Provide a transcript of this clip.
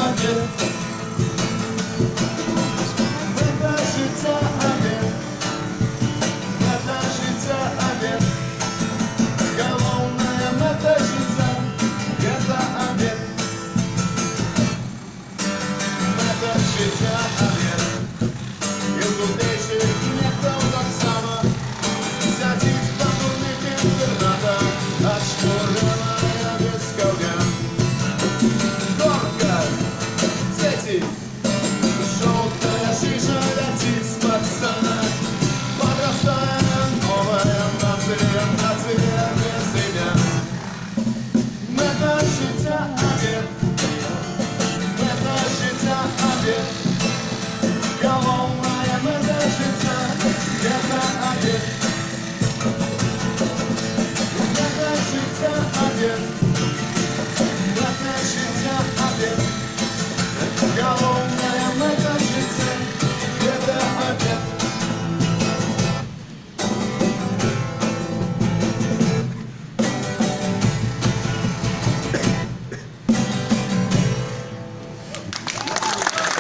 обід. Мета життя обід. Мета життя обід. Головная мета життя – это обід. Мета життя обід. І тутейших ніхто так само сядіть патурних інтерната, аж шкурила без колга. Гонка, дети, желтая жижа летит с пацана. Подрастая новая нация без имен. Мета життя обід. Мета життя обід. Головная мета життя – это обід. Мета життя обід. Мета життя обід.